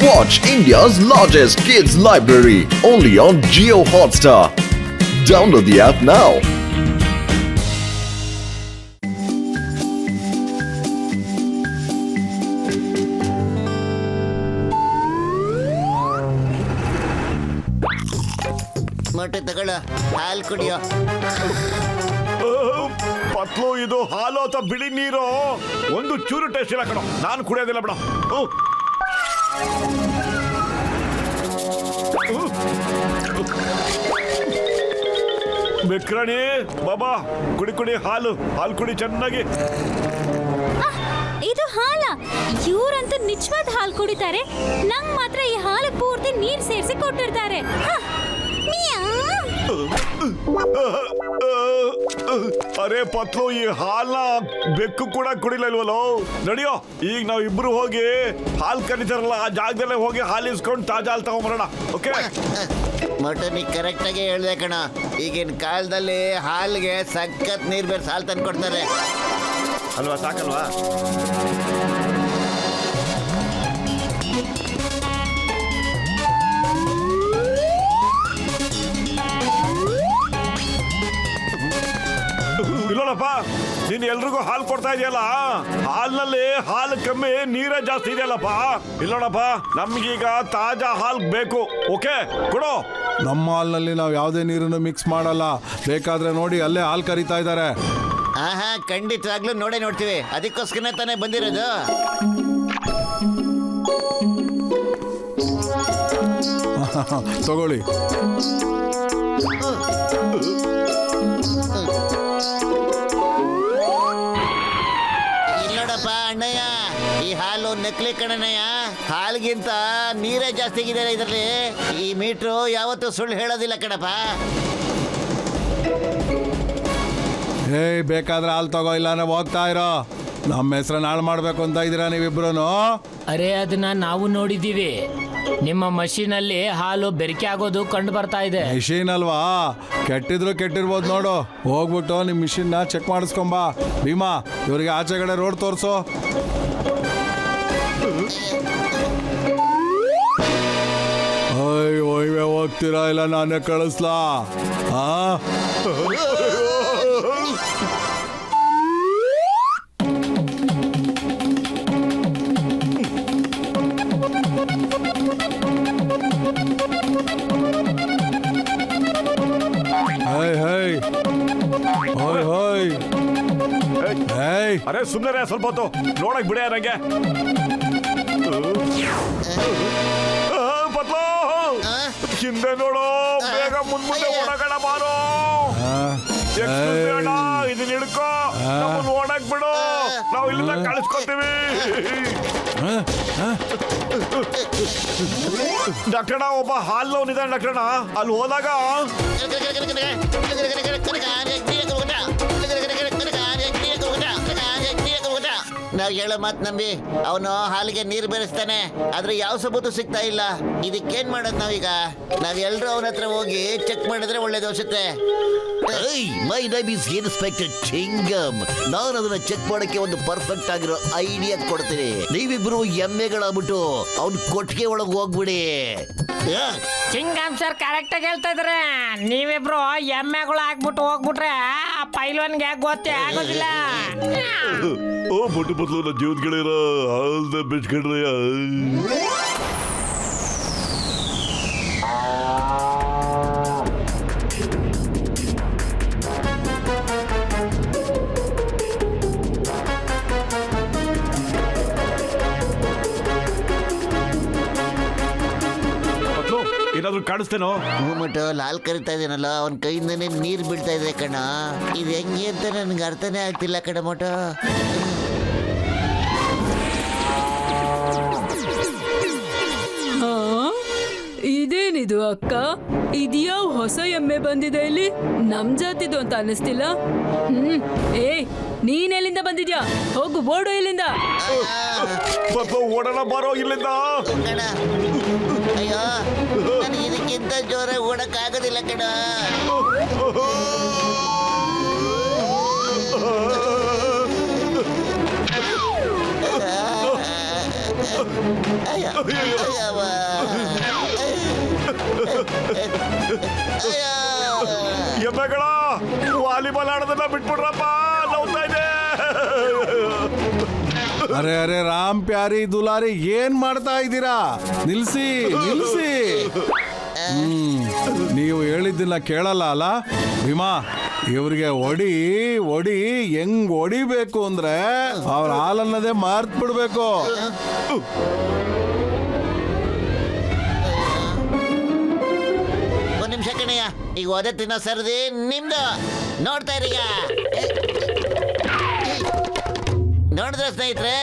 Watch India's largest kids library only on Jio Hotstar. Download the app now. ಮೊಟ್ಟೆ ತಗೊಳ್ಳ ಹಾಲು ಕುಡಿಯೋ. ಪತ್ಲು ಇದು ಹಾಲು ಅಥವಾ ಬಿಳಿ ನೀರು ಒಂದು ಚೂರು ಟೇಸ್ಟ್ ಇಲ್ಲ ಕಣೋ. ನಾನು ಕುಡಿಯೋದಿಲ್ಲ ಬಿಡ. ಬೆಕ್ರಾಣಿ ಬಾಬಾ ಕುಡಿ ಕುಡಿ ಹಾಲು ಕುಡಿ ಚೆನ್ನಾಗಿ. ಇದು ಹಾಲ? ಇವ್ರಂತೂ ನಿಜವಾದ ಹಾಲು ಕುಡಿತಾರೆ, ನಂಗ್ ಮಾತ್ರ ಈ ಹಾಲು ಪೂರ್ತಿ ನೀರ್ ಸೇರಿಸಿ ಕೊಟ್ಟಿರ್ತಾರೆ. ಅರೆ ಪತ್ಲು, ಈ ಹಾಲ್ನ ಬೆಕ್ಕು ಕೂಡ ಕುಡಿಲಿಲ್ವಲ್ಲೋ. ನಡಿಯೋ, ಈಗ ನಾವ್ ಇಬ್ರು ಹೋಗಿ ಹಾಲ್ ಕರಿತಾರಲ್ಲ ಆ ಜಾಗದಲ್ಲೇ ಹೋಗಿ ಹಾಲು ಇಸ್ಕೊಂಡು ತಾಜಾ ಹಾಲು ತಗೊಂಬರೋಣ. ಓಕೆ ಮೊಟ್ಟೆ ನೀ ಕರೆಕ್ಟ್ ಆಗಿ ಹೇಳ್ದೆ ಕಣ. ಈಗಿನ ಕಾಲದಲ್ಲಿ ಹಾಲ್ಗೆ ಸಖತ್ ನೀರ್ ಬೇರೆ ಹಾಲು ತಂದು ಕೊಡ್ತಾರೆ ಅಲ್ವಾ? ಸಾಕಲ್ವಾ? ಇಲ್ಲೋಣಪ್ಪ, ನೀನ್ ಎಲ್ರಿಗೂ ಹಾಲು ಕೊಡ್ತಾ ಇದೆಯಲ್ಲ, ಹಾಲ್ನಲ್ಲಿ ಹಾಲು ಕಮ್ಮಿ ನೀರೇ ಜಾಸ್ತಿ ಇದೆಯಲ್ಲಪ್ಪ. ಇಲ್ಲೋಣಪ್ಪ, ನಮ್ಗೀಗ ತಾಜಾ ಹಾಲು ಬೇಕು. ಓಕೆ ಕೊಡು. ನಮ್ಮ ಹಾಲ್ನಲ್ಲಿ ನಾವು ಯಾವುದೇ ನೀರನ್ನು ಮಿಕ್ಸ್ ಮಾಡಲ್ಲ. ಬೇಕಾದ್ರೆ ನೋಡಿ, ಅಲ್ಲೇ ಹಾಲು ಕರಿತಾ ಇದ್ದಾರೆ. ಆಹಾ, ಖಂಡಿತವಾಗ್ಲೂ ನೋಡ್ತೀವಿ. ಅದಕ್ಕೋಸ್ಕರ ತಾನೇ ಬಂದಿರೋದು. ತಗೊಳ್ಳಿ. ಇಲ್ಲೋಡಪ್ಪ ಅಣ್ಣಯ್ಯ, ಈ ಹಾಲು ನಕಲಿ ಕಣಣ್ಣಯ್ಯ. ಹಾಲಿಗಿಂತ ನೀರೇ ಜಾಸ್ತಿ ಆಗಿದೆ ಇದರಲ್ಲಿ. ಈ ಮೀಟ್ರು ಯಾವತ್ತೂ ಸುಳ್ಳು ಹೇಳೋದಿಲ್ಲ ಕಣಪ್ಪ. ಏಯ್, ಬೇಕಾದ್ರೆ ಹಾಲು ತಗೋ, ಇಲ್ಲಾಂದ್ರೆ ಹೋಗ್ತಾ ಇರೋ. ನಮ್ಮ ಹೆಸರನ್ನ ಹಾಳು ಮಾಡ್ಬೇಕು ಅಂತ ಇದ್ದೀರಾ ನೀವಿಬ್ರು? ಅರೆ, ಅದನ್ನ ನಾವು ನೋಡಿದ್ದೀವಿ. ನಿಮ್ಮ ಮಷೀನಲ್ಲಿ ಹಾಲು ಬೆರಕೆ ಆಗೋದು ಕಂಡು ಬರ್ತಾ ಇದೆ. ಮಿಷಿನ್ ಅಲ್ವಾ? ಕೆಟ್ಟಿದ್ರು ಕೆಟ್ಟಿರ್ಬೋದು ನೋಡು. ಹೋಗ್ಬಿಟ್ಟು ನಿಮ್ಮ ಮಿಷಿನ್ನ ಚೆಕ್ ಮಾಡಿಸ್ಕೊಂಬಾ. ಭೀಮಾ, ಇವ್ರಿಗೆ ಆಚೆ ಕಡೆ ರೋಡ್ ತೋರಿಸು. ಒಯ್ವೆ ಹೋಗ್ತೀರಾ ಇಲ್ಲ ನಾನೇ ಕಳಿಸ್ಲಾ? ಅರೆ ಸುಮ್ಮನೆ ಸ್ವಲ್ಪ ಹೊತ್ತು ನೋಡಕ್ ಬಿಡ ನನಗೆ. ಪತ್ಲು, ಹಿಂದೆ ನೋಡು, ಬೇಗ ಮುಂದೆ ಓಡೋಣ ಬಾರೋ. ಇದನ್ನ ಹಿಡ್ಕೋ, ನೋಡಕ್ ಬಿಡು, ನಾವು ಇಲ್ಲಿಂದ ಕಳಿಸ್ಕೊತೀವಿ. ಡಾಕ್ಟರ್ಣ, ಒಬ್ಬ ಹಾಲ್ನವನಿದ್ದಾನೆ ಡಾಕ್ಟರ್ಣ. ಅಲ್ಲಿ ಹೋದಾಗ ನಾವ್ ಹೇಳೋ ಮಾತು ನಂಬಿ ಅವನು ಹಾಲಿಗೆ ನೀರು ಬೆರೆಸ್ತಾನೆ. ಆದ್ರೆ ಯಾವ ಸಬೂತು ಸಿಗ್ತಾ ಇಲ್ಲ. ಇದಕ್ಕೇನ್ ಮಾಡೋದು ನಾವೀಗ? ನಾವೆಲ್ಲರೂ ಅವನ ಹತ್ರ ಹೋಗಿ ಚೆಕ್ ಮಾಡಿದ್ರೆ ಒಳ್ಳೇದು ಅನ್ಸುತ್ತೆ. My name is inspector ಚಿಂಗಮ್. ನಾನು ಅದನ್ನ ಚೆಕ್ ಮಾಡಕ್ಕೆ ಒಂದು ಪರ್ಫೆಕ್ಟ್ ಆಗಿರೋ ಐಡಿಯಾ ಕೊಡ್ತೀನಿ. ನೀವಿಬ್ರು ಎಮ್ಮೆಗಳಾಗ್ಬಿಟ್ಟು ಅವ್ನ ಕೊಟ್ಟಿಗೆ ಒಳಗೆ ಹೋಗ್ಬಿಡಿ. ಚಿಂಗಮ್ ಸರ್ ಕರೆಕ್ಟ್ ಆಗಿ ಹೇಳ್ತಾ ಇದ್ರೆ, ನೀವಿಬ್ರು ಎಮ್ಮೆಗಳು ಹಾಕ್ಬಿಟ್ಟು ಹೋಗ್ಬಿಟ್ರೆ ಆ ಪೈಲ್ವನ್ಗೆ ಗೊತ್ತೇ ಆಗೋದಿಲ್ಲ. ಓ ಬೊಟ್ಟು ಬದಲು ನನ್ನ ಜೀವನಗಳಿರೋ ಹಾಲ್ದ ಬೆಚ್ಕೊಂಡ್ರೆ. ಏನಾದ್ರು ಕಾಣಿಸ್ತೇನೋ? ಹೂಮಟ್ಟು ಲಾಲ್ ಕರಿತಾ ಇದೀನಲ್ಲ, ಅವನ ಕೈಯಿಂದನೇ ನೀರು ಬೀಳ್ತಾ ಇದೆ ಕಣ. ಇದು ಹೆಂಗೆ ಅಂತ ನನ್ಗೆ ಅರ್ಥನೇ ಆಗ್ತಿಲ್ಲ ಕಣ ಮೋಟು. ಇದೇನಿದು ಅಕ್ಕ? ಇದ್ಯಾವ ಹೊಸ ಎಮ್ಮೆ ಬಂದಿದೆ ಇಲ್ಲಿ? ನಮ್ ಜಾತಿದು ಅಂತ ಅನ್ನಿಸ್ತಿಲ್ಲ. ಏಯ್, ನೀನ್ ಎಲ್ಲಿಂದ ಬಂದಿದ್ಯಾ? ಹೋಗು, ಓಡು ಇಲ್ಲಿಂದ. ಓಡೋಣ ಬಾರೋ ಇಲ್ಲಿಂದ. ಕಣ, ಅಯ್ಯೋ, ನನಗೆ ಇದಕ್ಕಿಂತ ಜೋರ ಓಡಕ್ ಆಗೋದಿಲ್ಲ ಕಣ. ಅಯ್ಯೋ, ಅಯ್ಯವ್ವ. ಅಯ್ಯೋ. ಎಮ್ಮೆಗಳ ವಾಲಿಬಾಲ್ ಆಡೋದನ್ನ ಬಿಟ್ಬಿಡ್ರಪ್ಪ, ನೋವ್ತಾ ಇದೆ. ಅರೆ ಅರೆ ರಾಮ್ ಪ್ಯಾರಿ ದುಲಾರಿ ಏನ್ ಮಾಡ್ತಾ ಇದ್ದೀರಾ? ನಿಲ್ಸಿ ನಿಲ್ಸಿ. ನೀವು ಹೇಳಿದ್ದನ್ನ ಕೇಳಲ್ಲ ಅಲ್ಲ ಭೀಮಾ? ಇವ್ರಿಗೆ ಒಡಿ ಹೆಂಗ್ ಹೊಡಿಬೇಕು ಅಂದ್ರೆ ಅವ್ರ ಹಾಲನ್ನದೇ ಮಾರ್ತ್ ಬಿಡ್ಬೇಕು. ಒಂದ್ ನಿಮಿಷ ಕಣಯ್ಯ, ಈಗ ಒದೆ ತಿನ್ನೋ ಸರದಿ ನಿಮ್ದು. ನೋಡ್ತಾ ಇರೀಗ. ನೋಡಿದ್ರೆ ಸ್ನೇಹಿತರೆ,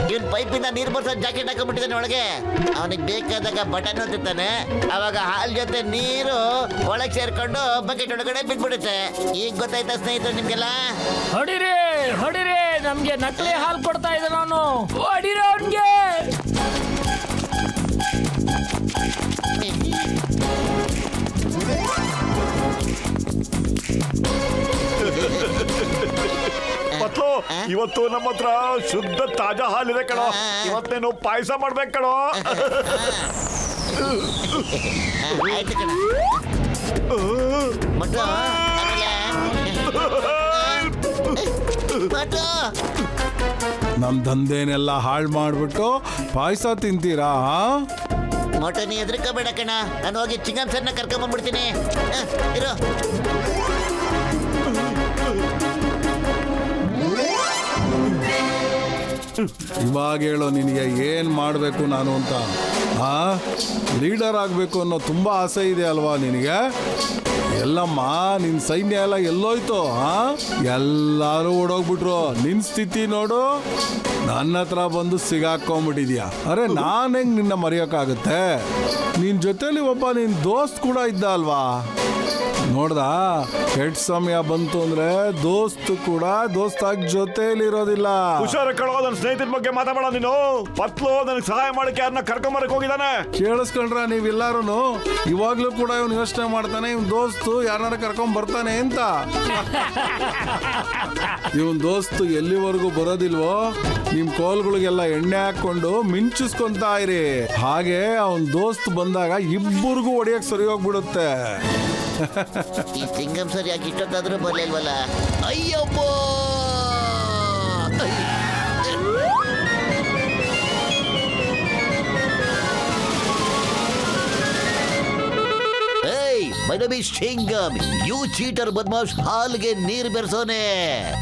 ಇವನ್ ಪೈಪಿಂದ ನೀರು ಬರ್ಸೋ ಜಾಕೆಟ್ ಹಾಕೊಂಡ್ಬಿಟ್ಟಿದ್ದಾನೆ ಒಳಗೆ. ಅವನಿಗೆ ಬೇಕಾದಾಗ ಬಟನ್ ಒತ್ತಿರ್ತಾನೆ, ಅವಾಗ ಹಾಲ್ ಜೊತೆ ನೀರು ಒಳಗೆ ಸೇರ್ಕೊಂಡು ಬಕೆಟ್ ಒಳಗಡೆ ಬಿಟ್ಬಿಡುತ್ತೆ. ಈಗ ಗೊತ್ತಾಯ್ತಾ ಸ್ನೇಹಿತರೆ ನಿಮ್ಗೆಲ್ಲ? ಹೊಡಿರಿ ಹೊಡಿರಿ, ನಮ್ಗೆ ನಕಲಿ ಹಾಲು ಕೊಡ್ತಾ ಇದ್ದ ನಾನು. ಹೊಡಿರಿ ಅವ್ನಿಗೆ. ಪತ್ಲು, ಇವತ್ತು ನಮ್ಮ ಹತ್ರ ಶುದ್ಧ ತಾಜಾ ಹಾಲಿದೆ ಕಣೋ. ಇವತ್ತೇನು ಪಾಯಸ ಮಾಡ್ಬೇಕು ಕಣೋ. ಆಯ್ತು ಕಣ. ಮಟ್ಟು, ಆಮೇಲೆ ಮಟ್ಟು. ನಮ್ ದಂಧೆನೆಲ್ಲ ಹಾಳು ಮಾಡ್ಬಿಟ್ಟು ಪಾಯಸ ತಿಂತೀರಾ? ಮೋಟೋ ನೀ ಎದ್ರಕೋಬೇಡ ಕಣ, ನಾನು ಹೋಗಿ ಚಿಂಗಮ್ ಸರ್ನ ಕರ್ಕೊಂಬಂದ್ಬಿಡ್ತೀನಿ. ಇರೋ. ಇವಾಗ ಹೇಳೋ ನಿನಗೆ ಏನ್ ಮಾಡ್ಬೇಕು ನಾನು ಅಂತ. ಲೀಡರ್ ಆಗ್ಬೇಕು ಅನ್ನೋ ತುಂಬಾ ಆಸೆ ಇದೆ ಅಲ್ವಾ ನಿನಗೆ? ಎಲ್ಲಮ್ಮ ನಿನ್ ಸೈನ್ಯ ಎಲ್ಲ ಎಲ್ಲೋಯ್ತು? ಎಲ್ಲಾರು ಓಡೋಗ್ಬಿಟ್ರು. ನಿನ್ ಸ್ಥಿತಿ ನೋಡು, ನನ್ನ ಹತ್ರ ಬಂದು ಸಿಗಾಕೊಂಡ್ಬಿಟ್ಟಿದ್ಯಾ. ಅರೆ ನಾನ್ ಹೆಂಗ್ ನಿನ್ನ ಮರೆಯೋಕ್ಕಾಗುತ್ತೆ? ನಿನ್ ಜೊತೆಲಿ ಒಬ್ಬ ನಿನ್ ದೋಸ್ತ್ ಕೂಡ ಇದ್ದ ಅಲ್ವಾ? ನೋಡ್ದ, ಕೆಟ್ಟ ಸಮಯ ಬಂತು ಅಂದ್ರೆ ದೋಸ್ತ್ ಕೂಡ ದೋಸ್ತಾಗಿ ಜೊತೆಲಿರೋದಿಲ್ಲ. ಹುಷಾರ ಕಣೋ, ನನ್ನ ಸ್ನೇಹಿತನ ಬಗ್ಗೆ ಮಾತಾಡೋಣ ನೀನು. ಪತ್ಲು ನನಗೆ ಸಹಾಯ ಮಾಡಕ್ಕೆ ಯಾರನ್ನ ಕರ್ಕೊಂಬರಕ್ ಹೋಗಿದ್ದಾನೆ. ಕೇಳಿಸ್ಕೊಂಡ್ರ ನೀವೆಲ್ಲಾರು? ಇವಾಗ್ಲೂ ಕೂಡ ಇವನು ಯೋಚನೆ ಮಾಡ್ತಾನೆ, ಇವನ್ ದೋಸ್ತು ಯಾರನ್ನಾರ ಕರ್ಕೊಂಡ್ ಬರ್ತಾನೆ ಅಂತ. ಇವನ್ ದೋಸ್ತು ಎಲ್ಲಿವರೆಗೂ ಬರೋದಿಲ್ವೋ ನಿಮ್ ಕೋಲ್ಗಳಿಗೆಲ್ಲ ಎಣ್ಣೆ ಹಾಕೊಂಡು ಮಿಂಚಿಸ್ಕೊಂತ ಇರಿ. ಹಾಗೆ ಅವನ್ ದೋಸ್ತ್ ಬಂದಾಗ ಇಬ್ಬರಿಗೂ ಹೊಡಿಯಕ್ ಸರಿ ಹೋಗ್ಬಿಡುತ್ತೆ. ಈ ಚಿಂಗಮ್ ಸರ್ ಯಾಕೆ ಇಷ್ಟೊತ್ತಾದ್ರೂ ಬರ್ಲಿಲ್ವಲ್ಲ? Ayyappa. My name is Chingam. You cheater Badmaash, ಹಾಲ್ಗೆ ನೀರ್ ಬೆರೆಸೋನೆ.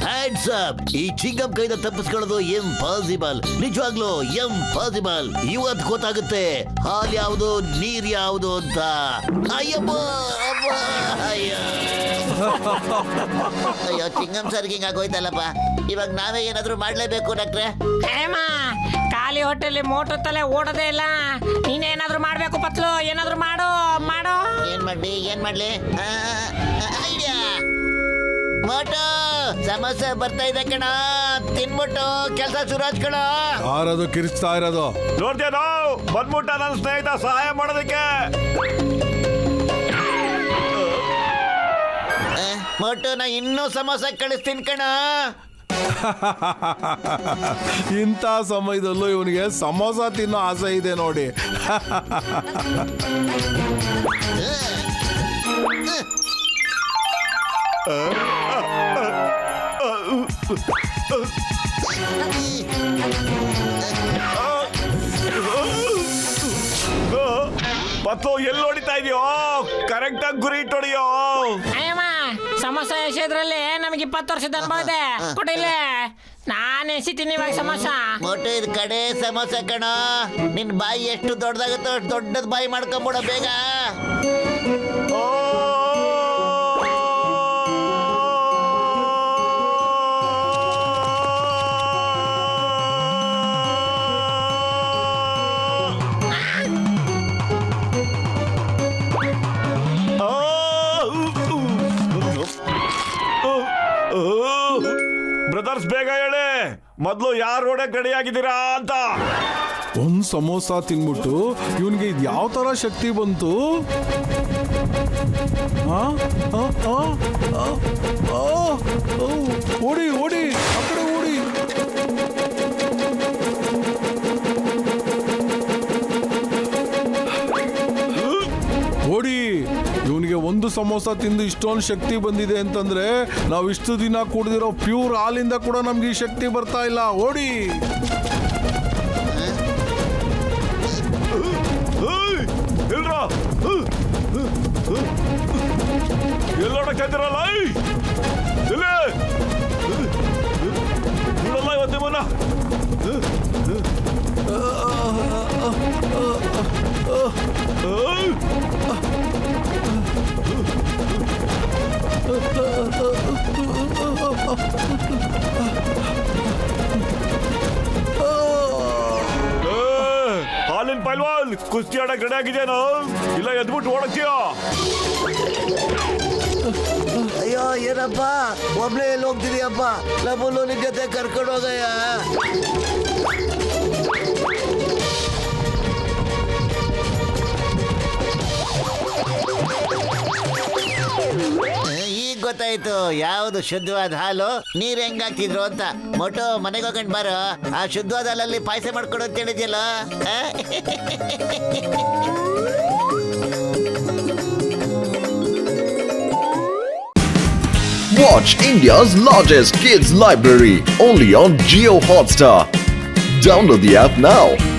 Hands up. ಈ ಚಿಂಗಮ್ ಕೈದ ತಪ್ಪಿಸ್ಕೊಳ್ಳೋದು ಇಂಪಾಸಿಬಲ್. ನಿಜವಾಗ್ಲೂ ಇಂಪಾಸಿಬಲ್. ಇವತ್ತು ಗೊತ್ತಾಗುತ್ತೆ ಹಾಲ್ ಯಾವುದು ನೀರ್ ಯಾವುದು ಅಂತ. ಅಯ್ಯಪ್ಪ. ಅಯ್ಯೋ ಚಿಂಗಮ್ ಸರ್ಗೆ ಹಿಂಗಾಗೋಯ್ತಲ್ಲಪ್ಪ. ಇವಾಗ ನಾವೇ ಏನಾದ್ರು ಮಾಡ್ಲೇಬೇಕು ಡಾಕ್ಟ್ರೆ. ಹೇಮ, ಖಾಲಿ ಹೊಟ್ಟೆಲಿ ಮೋಟು ತಲೆ ಓಡೋದೇ ಇಲ್ಲ. ನೀನೇನಾದ್ರೂ ಮಾಡ್ಬೇಕು ಪತ್ಲು, ಏನಾದ್ರೂ ಮಾಡು ಮಾಡು. ಏನ್ ಮಾಡ್ಲಿ? ಐಡಿಯಾ. ಮೋಟೋ ಸಮಸ್ಯೆ ಬರ್ತಾ ಇದೆ ಕಣ, ತಿನ್ಬಿಟ್ಟು ಕೆಲಸ ಶುರು ಹಚ್ಕೊಳ. ಯಾರದು ಕಿರಿಸ್ತಾ ಇರೋದು? ನೋಡ್ತೇನೋ ಬಂದ್ಬಿಟ್ಟ ನನ್ನ ಸ್ನೇಹಿತ ಸಹಾಯ ಮಾಡೋದಕ್ಕೆ. ಮೋಟೋ ನಾ ಇನ್ನೂ ಸಮಸ್ಯೆ ಕಳಿಸ್ತೀನಿ ಕಣ. ಇಂಥ ಸಮಯದಲ್ಲೂ ಇವನಿಗೆ ಸಮೋಸ ತಿನ್ನೋ ಆಸೆ ಇದೆ ನೋಡಿ. ಪತ್ಲು ಎಲ್ಲಿ ಹೊಡಿತಾ ಇದೆಯೋ? ಕರೆಕ್ಟ್ ಆಗಿ ಗುರಿ ಇಟ್ಟೊಡಿಯೋ. ಅಯ್ಯಮ್ಮ, ಸಮೋಸ ಎಸೆದ್ರಲ್ಲಿ ನಮಗೆ 20 ವರ್ಷದ ಅನುಭವ ಇದೆ. ಕೊಡಿಲ್ಲ, ನಾನು ಎಸಿತೀನಿ ಇವಾಗ ಸಮೋಸ. ಮೋಟೋ ಇದು ಕಡೆ ಸಮೋಸ ಕಣ. ನಿನ್ ಬಾಯಿ ಎಷ್ಟು ದೊಡ್ಡದಾಗುತ್ತೋ ಅಷ್ಟು ದೊಡ್ಡದ್ ಬಾಯಿ ಮಾಡ್ಕೊಂಬಿಡೋ ಬೇಗ. ಬ್ರದರ್ಸ್ ಬೇಗ ಹೇಳಿ, ಮೊದಲು ಯಾರು ಓಡಕ್ ರೆಡಿ ಆಗಿದ್ದೀರಾ ಅಂತ. ಒಂದ್ ಸಮೋಸ ತಿನ್ಬಿಟ್ಟು ಇವನ್ಗೆ ಇದು ಯಾವ ತರ ಶಕ್ತಿ ಬಂತು? ಓಡಿ ಓಡಿ, ಆ ಕಡೆ ಓಡಿ. ಒಂದು ಸಮೋಸ ತಿಂದು ಇಷ್ಟೊಂದು ಶಕ್ತಿ ಬಂದಿದೆ ಅಂತಂದ್ರೆ ನಾವು ಇಷ್ಟು ದಿನ ಕುಡಿದಿರೋ ಪ್ಯೂರ್ ಹಾಲಿಂದ ಕೂಡ ನಮ್ಗೆ ಈ ಶಕ್ತಿ ಬರ್ತಾ ಇಲ್ಲ. ಓಡಿ. ಎಲ್ಲೋಡಕ್ಕೆ ಇದ್ದೀರಲ್ಲ ಇವಲ್ಲ ಇವತ್ತು ಮನ ಹಾಲಿನ ಪೈಲ್ವಾನ್ ಕುಸ್ತಿ ಆಡಕ್ ರೆಡಿ ಆಗಿದೇನೋ ಇಲ್ಲ ಎದ್ಬಿಟ್ಟು ಓಡಕ್ತೀಯೋ? ಅಯ್ಯೋ ಏನಪ್ಪ ಒಬ್ಳೆ ಎಲ್ಲಿ ಹೋಗ್ತಿದೀಯಪ್ಪ? ನಮ್ಮನ್ನು ನಿನ್ ಜೊತೆ ಕರ್ಕೊಂಡು ಹೋಗಯ್ಯ. ಈಗ ಗೊತ್ತಾಯ್ತು ಯಾವ್ದು ಶುದ್ಧವಾದ ಹಾಲು ನೀರ್ ಹೆಂಗಾಗ್ತಿದ್ರು ಅಂತ. ಮೊಟೋ ಮನೆಗೆ ಹೋಗಂಡ್ ಬಾರೋ, ಆ ಶುದ್ಧವಾದ ಹಾಲಲ್ಲಿ ಪಾಯಸ ಮಾಡ್ಕೊಡು ಅಂತ ಹೇಳಿದ್ಯಲ್ಲ. Watch India's largest kids library only on Geo Hotstar. Download the app now.